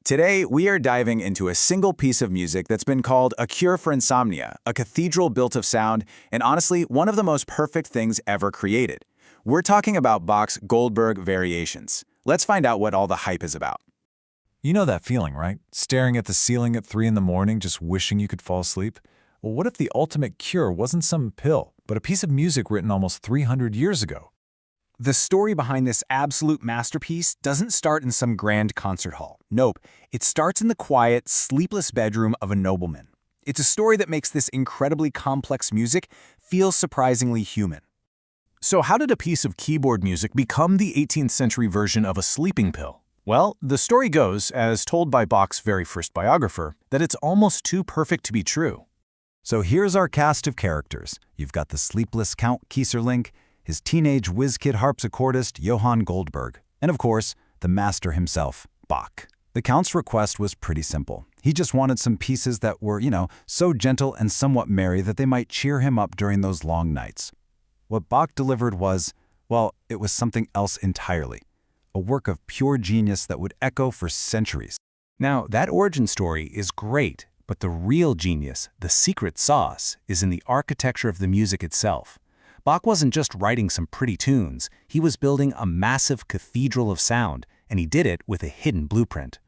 Today, we are diving into a single piece of music that's been called a cure for insomnia, a cathedral built of sound, and honestly, one of the most perfect things ever created. We're talking about Bach's Goldberg Variations. Let's find out what all the hype is about. You know that feeling, right? Staring at the ceiling at 3 in the morning, just wishing you could fall asleep? Well, what if the ultimate cure wasn't some pill, but a piece of music written almost 300 years ago? The story behind this absolute masterpiece doesn't start in some grand concert hall. Nope, it starts in the quiet, sleepless bedroom of a nobleman. It's a story that makes this incredibly complex music feel surprisingly human. So how did a piece of keyboard music become the 18th century version of a sleeping pill? Well, the story goes, as told by Bach's very first biographer, that it's almost too perfect to be true. So here's our cast of characters. You've got the sleepless Count Kieserling, his teenage whiz-kid harpsichordist Johann Goldberg, and of course, the master himself, Bach. The Count's request was pretty simple. He just wanted some pieces that were, so gentle and somewhat merry that they might cheer him up during those long nights. What Bach delivered was, well, it was something else entirely. A work of pure genius that would echo for centuries. Now, that origin story is great, but the real genius, the secret sauce, is in the architecture of the music itself. Bach wasn't just writing some pretty tunes, he was building a massive cathedral of sound, and he did it with a hidden blueprint.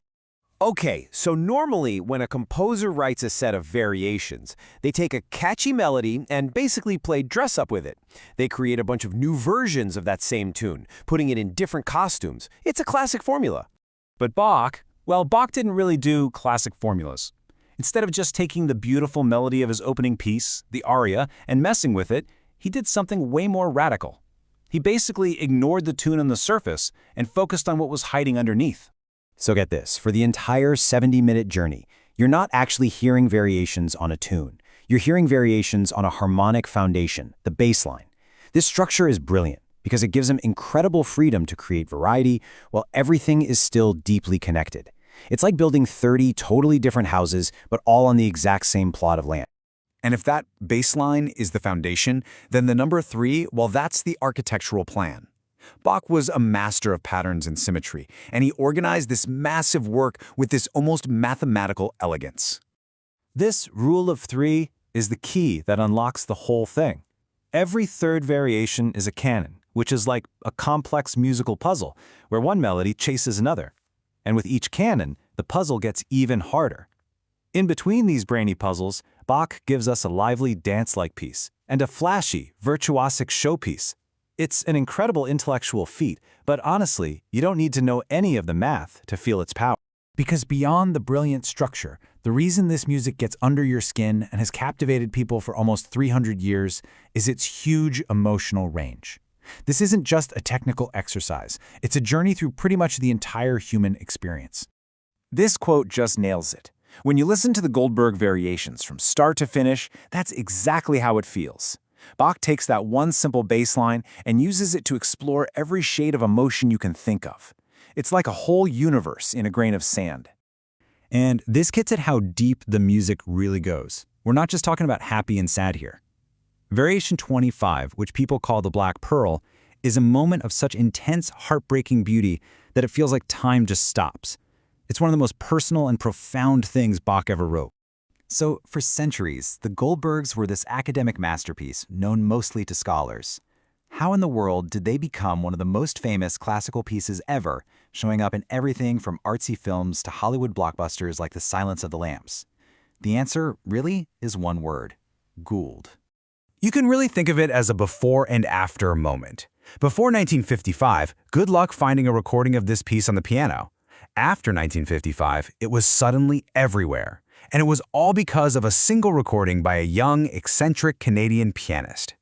Okay, so normally when a composer writes a set of variations, they take a catchy melody and basically play dress-up with it. They create a bunch of new versions of that same tune, putting it in different costumes. It's a classic formula. But Bach didn't really do classic formulas. Instead of just taking the beautiful melody of his opening piece, the aria, and messing with it, he did something way more radical. He basically ignored the tune on the surface and focused on what was hiding underneath. So get this, for the entire 70-minute journey, you're not actually hearing variations on a tune. You're hearing variations on a harmonic foundation, the bass line. This structure is brilliant because it gives him incredible freedom to create variety while everything is still deeply connected. It's like building 30 totally different houses, but all on the exact same plot of land. And if that baseline is the foundation, then the number 3, well, that's the architectural plan. Bach was a master of patterns and symmetry, and he organized this massive work with this almost mathematical elegance. This rule of 3 is the key that unlocks the whole thing. Every third variation is a canon, which is like a complex musical puzzle, where one melody chases another. And with each canon, the puzzle gets even harder. In between these brainy puzzles, Bach gives us a lively dance-like piece and a flashy, virtuosic showpiece. It's an incredible intellectual feat, but honestly, you don't need to know any of the math to feel its power. Because beyond the brilliant structure, the reason this music gets under your skin and has captivated people for almost 300 years is its huge emotional range. This isn't just a technical exercise, it's a journey through pretty much the entire human experience. This quote just nails it. When you listen to the Goldberg Variations from start to finish, that's exactly how it feels. Bach takes that one simple bass line and uses it to explore every shade of emotion you can think of. It's like a whole universe in a grain of sand. And this gets at how deep the music really goes. We're not just talking about happy and sad here. Variation 25, which people call the Black Pearl, is a moment of such intense, heartbreaking beauty that it feels like time just stops. It's one of the most personal and profound things Bach ever wrote. So, for centuries, the Goldbergs were this academic masterpiece known mostly to scholars. How in the world did they become one of the most famous classical pieces ever, showing up in everything from artsy films to Hollywood blockbusters like The Silence of the Lambs? The answer, really, is one word: Gould. You can really think of it as a before and after moment. Before 1955, good luck finding a recording of this piece on the piano. After 1955, it was suddenly everywhere, and it was all because of a single recording by a young, eccentric Canadian pianist.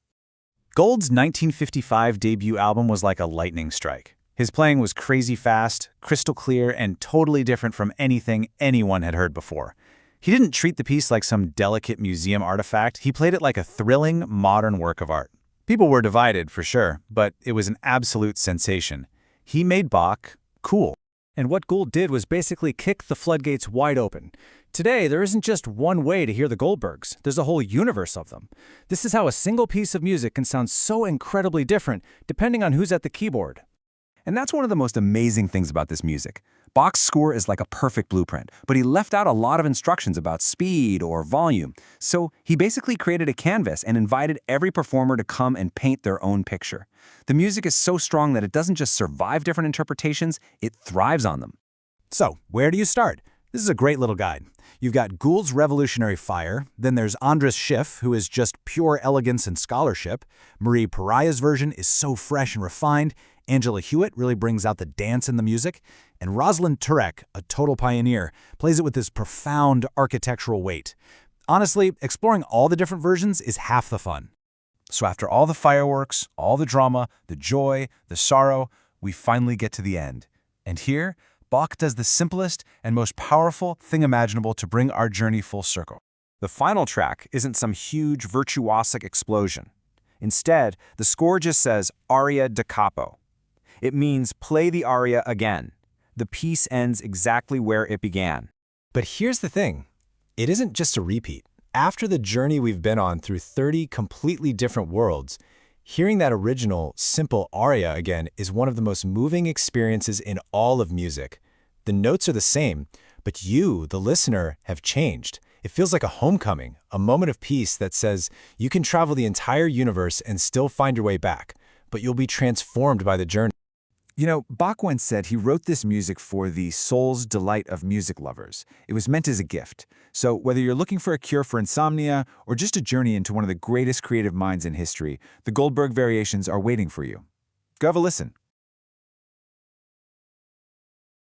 Gould's 1955 debut album was like a lightning strike. His playing was crazy fast, crystal clear, and totally different from anything anyone had heard before. He didn't treat the piece like some delicate museum artifact, he played it like a thrilling, modern work of art. People were divided, for sure, but it was an absolute sensation. He made Bach cool. And what Gould did was basically kick the floodgates wide open. Today, there isn't just one way to hear the Goldbergs. There's a whole universe of them. This is how a single piece of music can sound so incredibly different depending on who's at the keyboard. And that's one of the most amazing things about this music. Bach's score is like a perfect blueprint, but he left out a lot of instructions about speed or volume. So he basically created a canvas and invited every performer to come and paint their own picture. The music is so strong that it doesn't just survive different interpretations, it thrives on them. So, where do you start? This is a great little guide. You've got Gould's Revolutionary Fire, then there's Andras Schiff, who is just pure elegance and scholarship. Marie Pariah's version is so fresh and refined. Angela Hewitt really brings out the dance in the music. And Rosalind Turek, a total pioneer, plays it with this profound architectural weight. Honestly, exploring all the different versions is half the fun. So after all the fireworks, all the drama, the joy, the sorrow, we finally get to the end. And here, Bach does the simplest and most powerful thing imaginable to bring our journey full circle. The final track isn't some huge virtuosic explosion. Instead, the score just says aria da capo. It means play the aria again. The piece ends exactly where it began. But here's the thing. It isn't just a repeat. After the journey we've been on through 30 completely different worlds, hearing that original, simple aria again is one of the most moving experiences in all of music. The notes are the same, but you, the listener, have changed. It feels like a homecoming, a moment of peace that says you can travel the entire universe and still find your way back, but you'll be transformed by the journey. You know, Bach once said he wrote this music for the soul's delight of music lovers. It was meant as a gift. So whether you're looking for a cure for insomnia or just a journey into one of the greatest creative minds in history, the Goldberg Variations are waiting for you. Go have a listen.